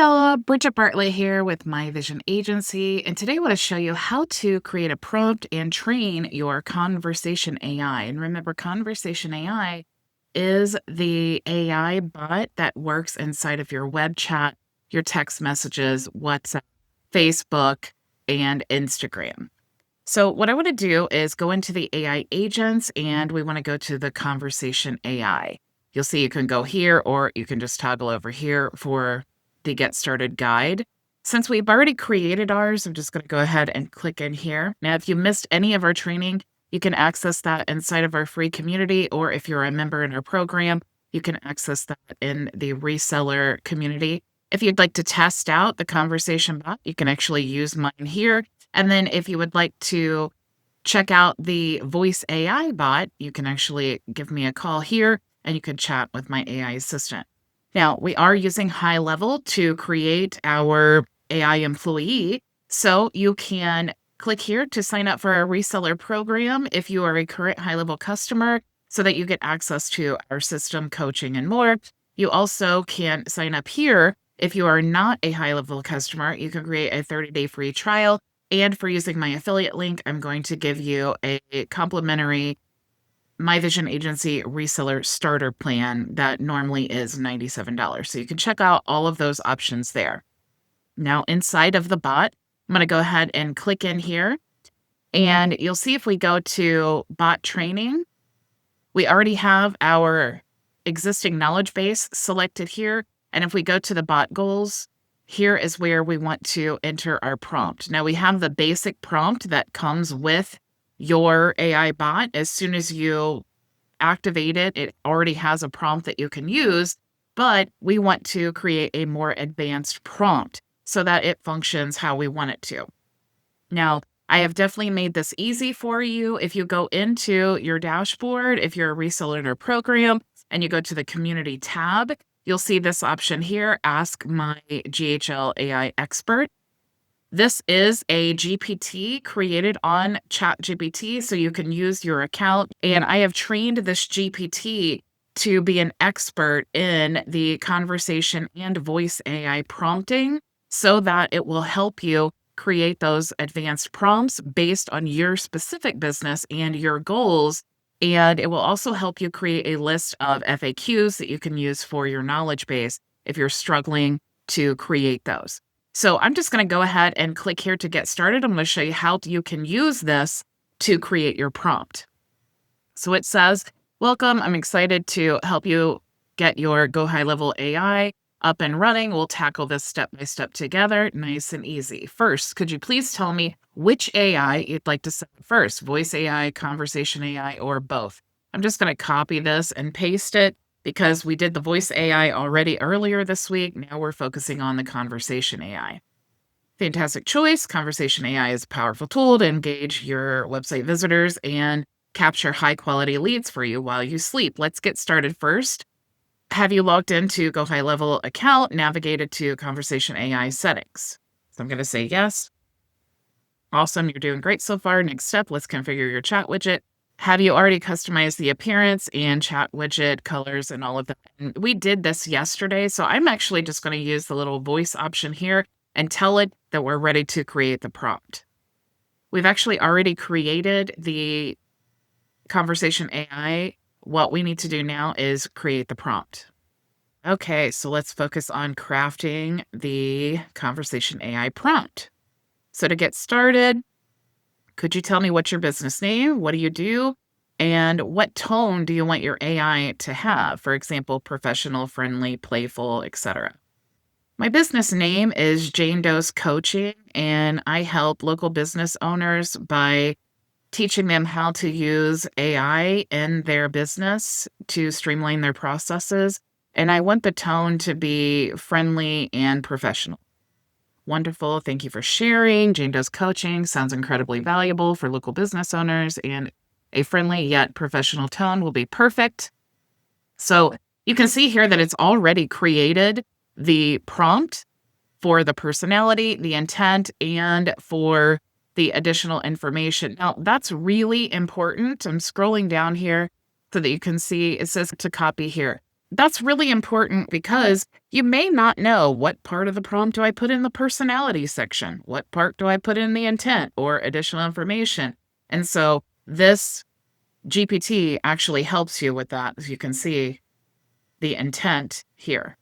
y'all, Bridget Bartlett here with My Vision Agency, and today I want to show you how to create a prompt and train your conversation AI. And remember, conversation AI is the AI bot that works inside of your web chat, your text messages, WhatsApp, Facebook, and Instagram. So what I want to do is go into the AI agents, and we want to go to the conversation AI. You'll see you can go here, or you can just toggle over here for the Get Started guide. Since we've already created ours, I'm just going to go ahead and click in here. Now, if you missed any of our training, you can access that inside of our free community, or if you're a member in our program, you can access that in the reseller community. If you'd like to test out the conversation bot, you can actually use mine here. And then if you would like to check out the voice AI bot, you can actually give me a call here and you can chat with my AI assistant. Now, we are using HighLevel to create our AI employee, so you can click here to sign up for our reseller program if you are a current HighLevel customer so that you get access to our system, coaching, and more. You also can sign up here if you are not a HighLevel customer. You can create a 30-day free trial, and for using my affiliate link, I'm going to give you a complimentary My Vision Agency reseller starter plan that normally is $97. So you can check out all of those options there. Now, inside of the bot, I'm going to go ahead and click in here, and you'll see if we go to bot training, we already have our existing knowledge base selected here. And if we go to the bot goals, here is where we want to enter our prompt. Now, we have the basic prompt that comes with your AI bot. As soon as you activate it, it already has a prompt that you can use, but we want to create a more advanced prompt so that it functions how we want it to. Now, I have definitely made this easy for you. If you go into your dashboard, if you're a reseller in our program, and you go to the community tab, you'll see this option here, Ask My GHL AI Expert. This is a GPT created on ChatGPT, so you can use your account. And I have trained this GPT to be an expert in the conversation and voice AI prompting so that it will help you create those advanced prompts based on your specific business and your goals. And it will also help you create a list of FAQs that you can use for your knowledge base if you're struggling to create those. So I'm just going to go ahead and click here to get started. I'm going to show you how you can use this to create your prompt. So it says, welcome, I'm excited to help you get your GoHighLevel AI up and running. We'll tackle this step by step together, nice and easy. First, could you please tell me which AI you'd like to set up first, voice AI, conversation AI, or both? I'm just going to copy this and paste it, because we did the voice AI already earlier this week. Now we're focusing on the conversation AI. Fantastic choice. Conversation AI is a powerful tool to engage your website visitors and capture high-quality leads for you while you sleep. Let's get started first. Have you logged into GoHighLevel account, navigated to conversation AI settings? So I'm going to say yes. Awesome. You're doing great so far. Next step, let's configure your chat widget. Have you already customized the appearance and chat widget colors and all of that? And we did this yesterday, so I'm actually just going to use the little voice option here and tell it that we're ready to create the prompt. We've actually already created the conversation AI. What we need to do now is create the prompt. Okay, so let's focus on crafting the conversation AI prompt. So to get started, could you tell me what's your business name? What do you do? And what tone do you want your AI to have? For example, professional, friendly, playful, etc. My business name is Jane Doe's Coaching, and I help local business owners by teaching them how to use AI in their business to streamline their processes. And I want the tone to be friendly and professional. Wonderful. Thank you for sharing. Jane Doe's Coaching sounds incredibly valuable for local business owners, and a friendly yet professional tone will be perfect. So you can see here that it's already created the prompt for the personality, the intent, and for the additional information. Now, that's really important. I'm scrolling down here so that you can see it says to copy here. That's really important because you may not know what part of the prompt do I put in the personality section? What part do I put in the intent or additional information? And so this GPT actually helps you with that. As you can see the intent here.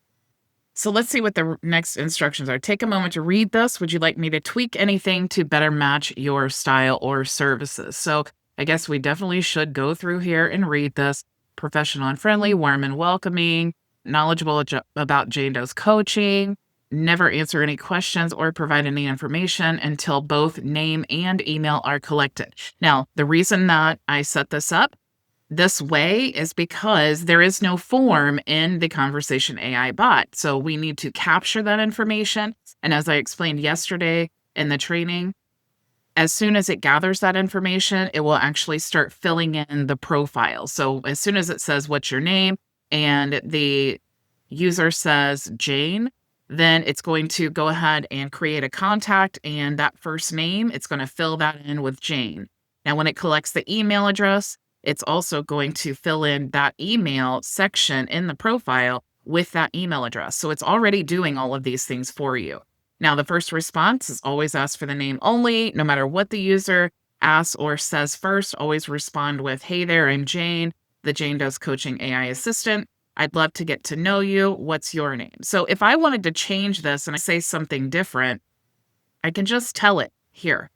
So let's see what the next instructions are. Take a moment to read this. Would you like me to tweak anything to better match your style or services? So I guess we definitely should go through here and read this. Professional and friendly, warm and welcoming, knowledgeable about Jane Doe's coaching, never answer any questions or provide any information until both name and email are collected. Now, the reason that I set this up this way is because there is no form in the conversation AI bot. So we need to capture that information. And as I explained yesterday in the training, as soon as it gathers that information, it will actually start filling in the profile. So as soon as it says, what's your name? And the user says Jane, then it's going to go ahead and create a contact, and that first name, it's going to fill that in with Jane. Now, when it collects the email address, it's also going to fill in that email section in the profile with that email address. So it's already doing all of these things for you. Now, the first response is always ask for the name only. No matter what the user asks or says first, always respond with, hey there, I'm Jane, the Jane Does Coaching AI assistant. I'd love to get to know you. What's your name? So if I wanted to change this and I say something different, I can just tell it here.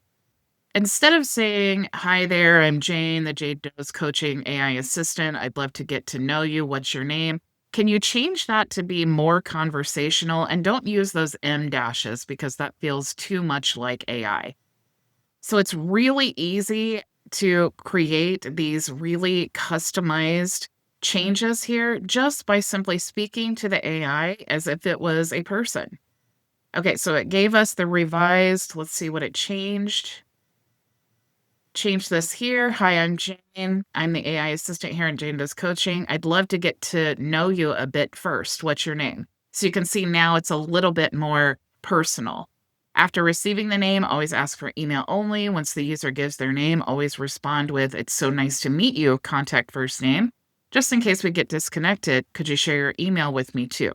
Instead of saying, hi there, I'm Jane, the Jane Does Coaching AI assistant. I'd love to get to know you. What's your name? Can you change that to be more conversational? And don't use those M dashes because that feels too much like AI. So it's really easy to create these really customized changes here just by simply speaking to the AI as if it was a person. Okay, so it gave us the revised. Let's see what it changed. Change this here. Hi, I'm Jane. I'm the AI assistant here in Jane Does Coaching. I'd love to get to know you a bit first. What's your name? So you can see now it's a little bit more personal. After receiving the name, always ask for email only. Once the user gives their name, always respond with, it's so nice to meet you, contact first name. Just in case we get disconnected, could you share your email with me too?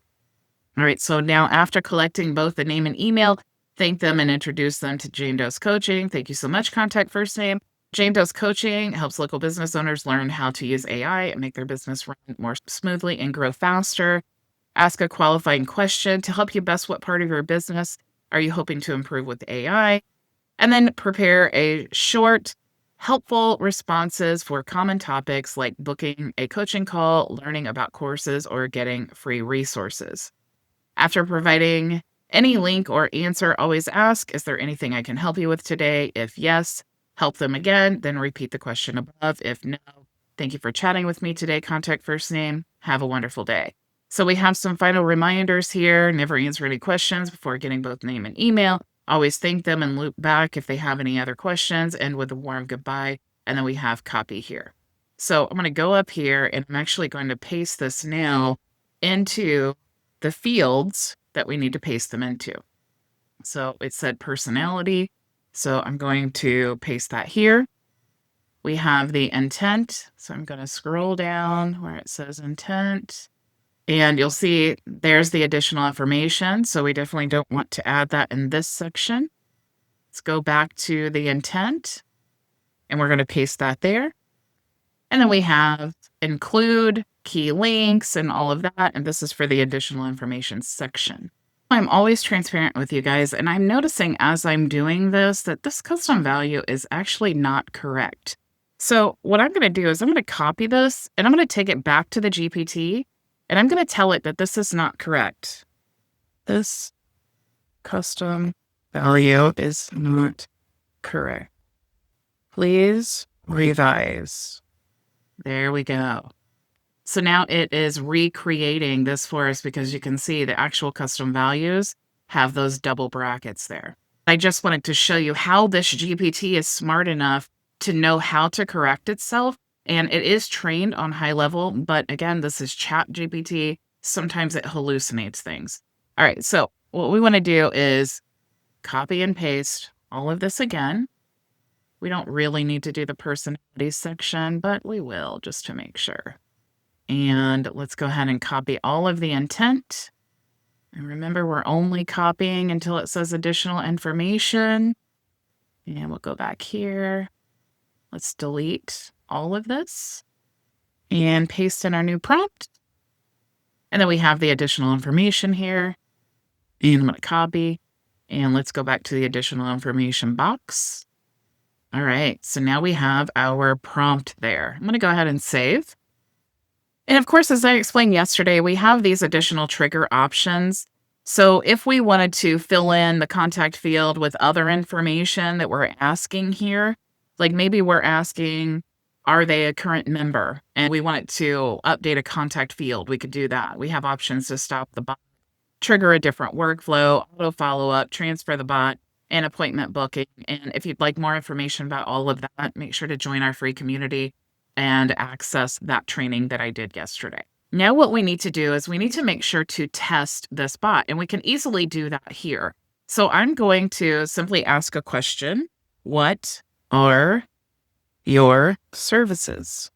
All right, so now after collecting both the name and email, thank them and introduce them to Jane Does Coaching. Thank you so much, contact first name. Jane Does Coaching helps local business owners learn how to use AI and make their business run more smoothly and grow faster. Ask a qualifying question to help you best what part of your business are you hoping to improve with AI. And then prepare a short, helpful responses for common topics like booking a coaching call, learning about courses, or getting free resources. After providing any link or answer, always ask, is there anything I can help you with today? If yes, help them again, then repeat the question above. If no, thank you for chatting with me today. Contact first name. Have a wonderful day. So we have some final reminders here. Never answer any questions before getting both name and email. Always thank them and loop back if they have any other questions, and with a warm goodbye. And then we have copy here. So I'm going to go up here and I'm actually going to paste this now into the fields that we need to paste them into. So it said personality. So I'm going to paste that here. We have the intent. So I'm going to scroll down where it says intent. And you'll see there's the additional information. So we definitely don't want to add that in this section. Let's go back to the intent. And we're going to paste that there. And then we have include, key links, and all of that. And this is for the additional information section. I'm always transparent with you guys, and I'm noticing as I'm doing this that this custom value is actually not correct. So what I'm going to do is I'm going to copy this, and I'm going to take it back to the GPT, and I'm going to tell it that this is not correct. This custom value is not correct. Please revise. There we go. So now it is recreating this for us because you can see the actual custom values have those double brackets there. I just wanted to show you how this GPT is smart enough to know how to correct itself. And it is trained on HighLevel, but again, this is Chat GPT. Sometimes it hallucinates things. All right, so what we want to do is copy and paste all of this again. We don't really need to do the personality section, but we will just to make sure. And let's go ahead and copy all of the intent. And remember, we're only copying until it says additional information. And we'll go back here. Let's delete all of this and paste in our new prompt. And then we have the additional information here. And I'm going to copy. And let's go back to the additional information box. All right, so now we have our prompt there. I'm going to go ahead and save. And of course, as I explained yesterday, we have these additional trigger options. So if we wanted to fill in the contact field with other information that we're asking here, like maybe we're asking, are they a current member? And we want it to update a contact field, we could do that. We have options to stop the bot, trigger a different workflow, auto follow-up, transfer the bot, and appointment booking. And if you'd like more information about all of that, make sure to join our free community and access that training that I did yesterday. Now what we need to do is we need to make sure to test this bot, and we can easily do that here. So I'm going to simply ask a question. What are your services?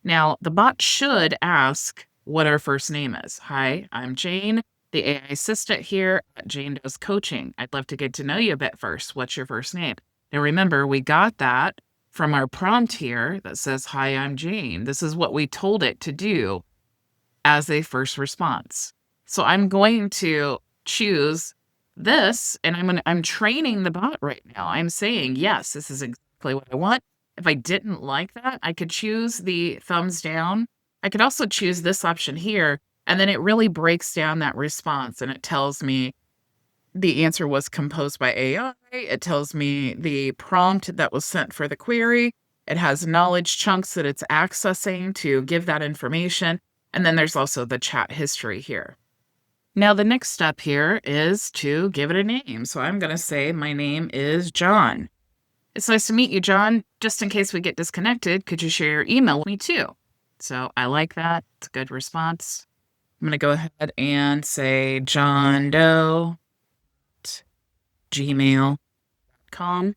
Now, the bot should ask what our first name is. Hi, I'm Jane, the AI assistant here at Jane Does Coaching. I'd love to get to know you a bit first. What's your first name? Now, remember, we got that from our prompt here that says, hi, I'm Jane. This is what we told it to do as a first response. So I'm going to choose this, and I'm training the bot right now. I'm saying, yes, this is exactly what I want. If I didn't like that, I could choose the thumbs down. I could also choose this option here, and then it really breaks down that response, and it tells me the answer was composed by AI. It tells me the prompt that was sent for the query. It has knowledge chunks that it's accessing to give that information. And then there's also the chat history here. Now, the next step here is to give it a name. So I'm going to say my name is John. It's nice to meet you, John. Just in case we get disconnected, could you share your email with me too? So I like that. It's a good response. I'm going to go ahead and say johndoe@gmail.com.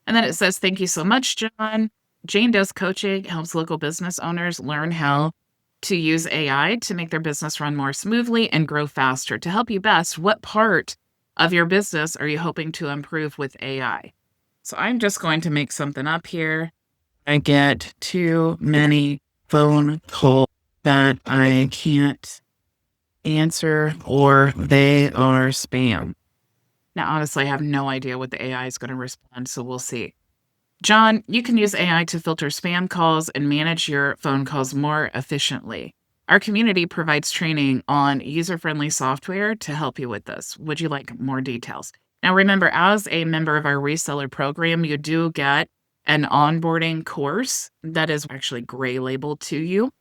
And then it says, thank you so much, John. Jane Does Coaching helps local business owners learn how to use AI to make their business run more smoothly and grow faster. To help you best, what part of your business are you hoping to improve with AI? So I'm just going to make something up here. I get too many phone calls that I can't answer, or they are spam. Now, honestly, I have no idea what the AI is going to respond, so we'll see. John, you can use AI to filter spam calls and manage your phone calls more efficiently. Our community provides training on user-friendly software to help you with this. Would you like more details? Now, remember, as a member of our reseller program, you do get an onboarding course that is actually gray labeled to you.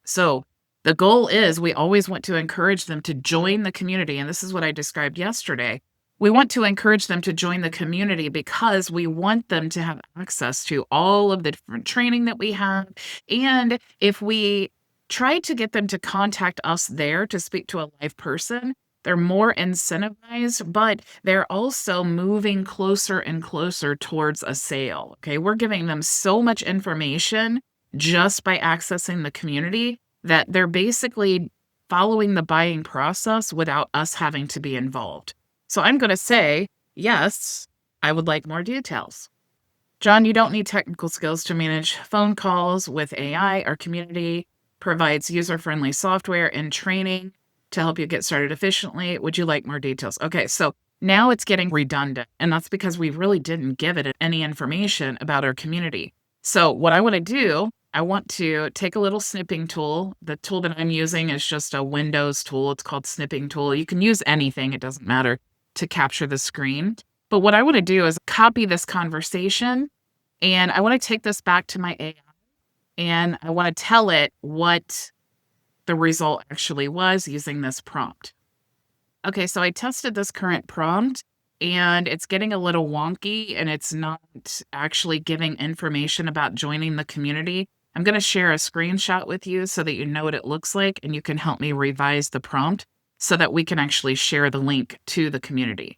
So the goal is we always want to encourage them to join the community. And this is what I described yesterday. We want to encourage them to join the community because we want them to have access to all of the different training that we have. And if we try to get them to contact us there to speak to a live person, they're more incentivized, but they're also moving closer and closer towards a sale. Okay, we're giving them so much information just by accessing the community that they're basically following the buying process without us having to be involved. So I'm going to say, yes, I would like more details. John, you don't need technical skills to manage phone calls with AI. Our community provides user-friendly software and training to help you get started efficiently. Would you like more details? Okay, so now it's getting redundant, and that's because we really didn't give it any information about our community. So what I want to do, I want to take a little snipping tool. The tool that I'm using is just a Windows tool. It's called Snipping Tool. You can use anything, it doesn't matter, to capture the screen. But what I want to do is copy this conversation, and I want to take this back to my AI, and I want to tell it what the result actually was using this prompt. Okay, so I tested this current prompt, and it's getting a little wonky, and it's not actually giving information about joining the community. I'm going to share a screenshot with you so that you know what it looks like, and you can help me revise the prompt so that we can actually share the link to the community.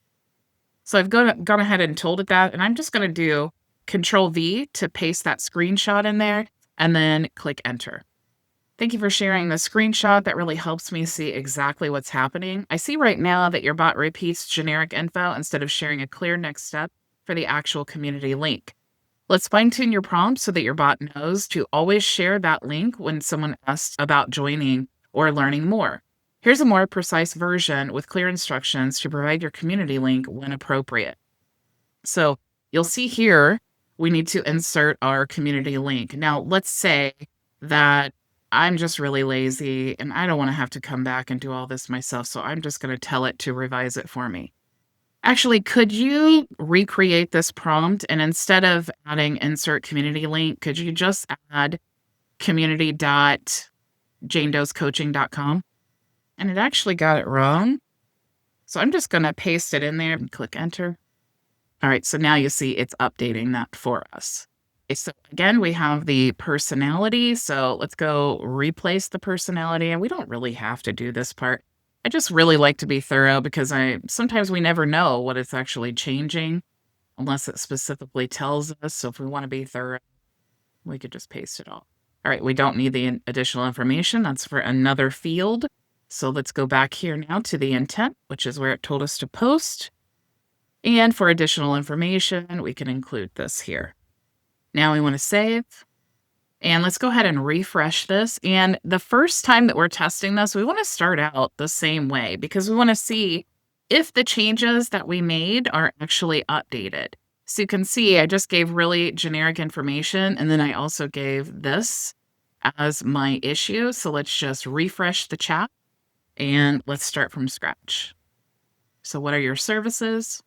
So I've gone ahead and told it that, and I'm just going to do Control V to paste that screenshot in there, and then click Enter. Thank you for sharing the screenshot. That really helps me see exactly what's happening. I see right now that your bot repeats generic info instead of sharing a clear next step for the actual community link. Let's fine-tune your prompt so that your bot knows to always share that link when someone asks about joining or learning more. Here's a more precise version with clear instructions to provide your community link when appropriate. So you'll see here, we need to insert our community link. Now, let's say that I'm just really lazy and I don't want to have to come back and do all this myself. So I'm just going to tell it to revise it for me. Actually, could you recreate this prompt and instead of adding insert community link, could you just add community.janedoescoaching.com? And it actually got it wrong. So I'm just going to paste it in there and click enter. All right, so now you see it's updating that for us. Okay, so again, we have the personality. So let's go replace the personality. And we don't really have to do this part. I just really like to be thorough because sometimes we never know what it's actually changing unless it specifically tells us. So if we want to be thorough, we could just paste it all. All right, we don't need the additional information. That's for another field. So let's go back here now to the intent, which is where it told us to post. And for additional information, we can include this here. Now we want to save. And let's go ahead and refresh this. And the first time that we're testing this, we want to start out the same way because we want to see if the changes that we made are actually updated. So you can see I just gave really generic information, and then I also gave this as my issue. So let's just refresh the chat, and let's start from scratch. So what are your services?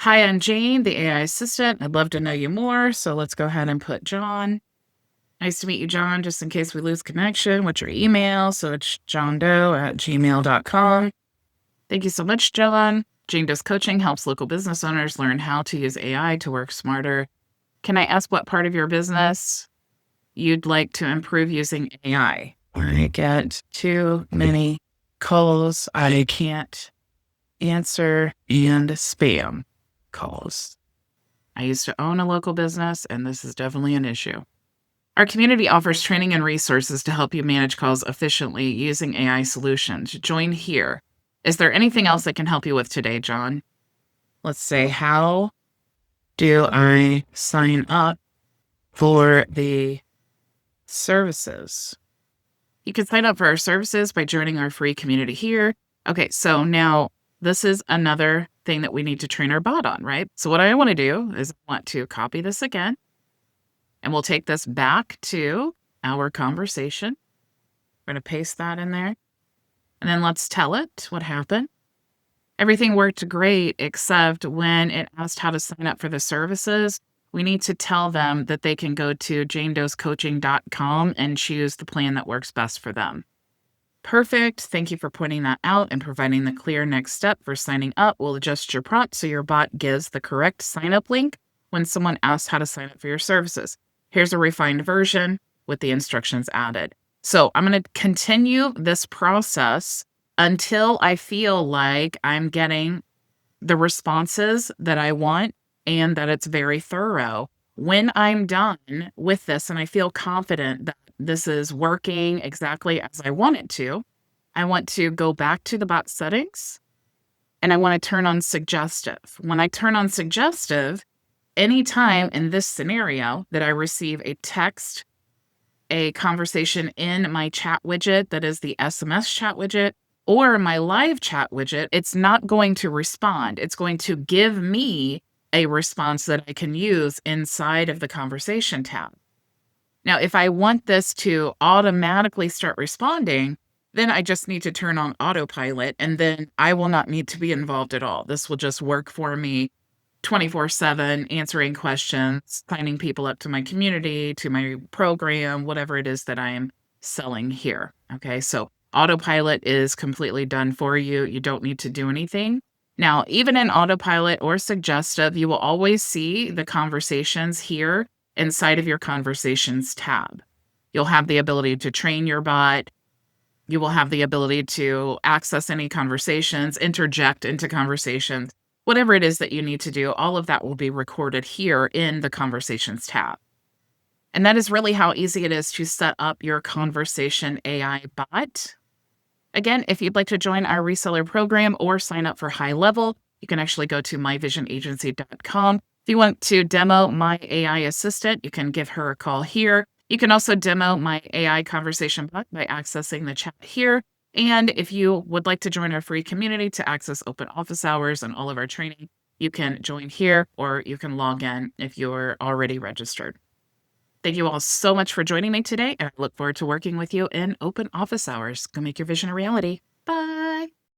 Hi, I'm Jane, the AI assistant. I'd love to know you more. So let's go ahead and put John. Nice to meet you, John. Just in case we lose connection, what's your email? So it's johndoe@gmail.com. Thank you so much, John. Jane Does Coaching helps local business owners learn how to use AI to work smarter. Can I ask what part of your business you'd like to improve using AI? I get too many calls I can't answer and spam calls. I used to own a local business, and this is definitely an issue. Our community offers training and resources to help you manage calls efficiently using AI solutions. Join here. Is there anything else I can help you with today, John? Let's say, how do I sign up for the services? You can sign up for our services by joining our free community here. Okay, so now this is another thing that we need to train our bot on, right? So what I want to do is I want to copy this again. And we'll take this back to our conversation. We're going to paste that in there. And then let's tell it what happened. Everything worked great, except when it asked how to sign up for the services, we need to tell them that they can go to janedoescoaching.com and choose the plan that works best for them. Perfect. Thank you for pointing that out and providing the clear next step for signing up. We'll adjust your prompt so your bot gives the correct sign-up link when someone asks how to sign up for your services. Here's a refined version with the instructions added. So I'm going to continue this process until I feel like I'm getting the responses that I want and that it's very thorough. When I'm done with this and I feel confident that this is working exactly as I want it to, I want to go back to the bot settings and I want to turn on suggestive. When I turn on suggestive, anytime in this scenario that I receive a text, a conversation in my chat widget, that is the SMS chat widget, or my live chat widget, it's not going to respond. It's going to give me a response that I can use inside of the conversation tab. Now, if I want this to automatically start responding, then I just need to turn on autopilot, and then I will not need to be involved at all. This will just work for me 24/7, answering questions, signing people up to my community, to my program, whatever it is that I am selling here. Okay, so autopilot is completely done for you. You don't need to do anything. Now, even in autopilot or suggestive, you will always see the conversations here inside of your conversations tab. You'll have the ability to train your bot. You will have the ability to access any conversations, interject into conversations. Whatever it is that you need to do, all of that will be recorded here in the Conversations tab. And that is really how easy it is to set up your conversation AI bot. Again, if you'd like to join our reseller program or sign up for HighLevel, you can actually go to myvisionagency.com. If you want to demo my AI assistant, you can give her a call here. You can also demo my AI conversation bot by accessing the chat here. And if you would like to join our free community to access open office hours and all of our training, you can join here, or you can log in if you're already registered. Thank you all so much for joining me today, and I look forward to working with you in open office hours. Go make your vision a reality.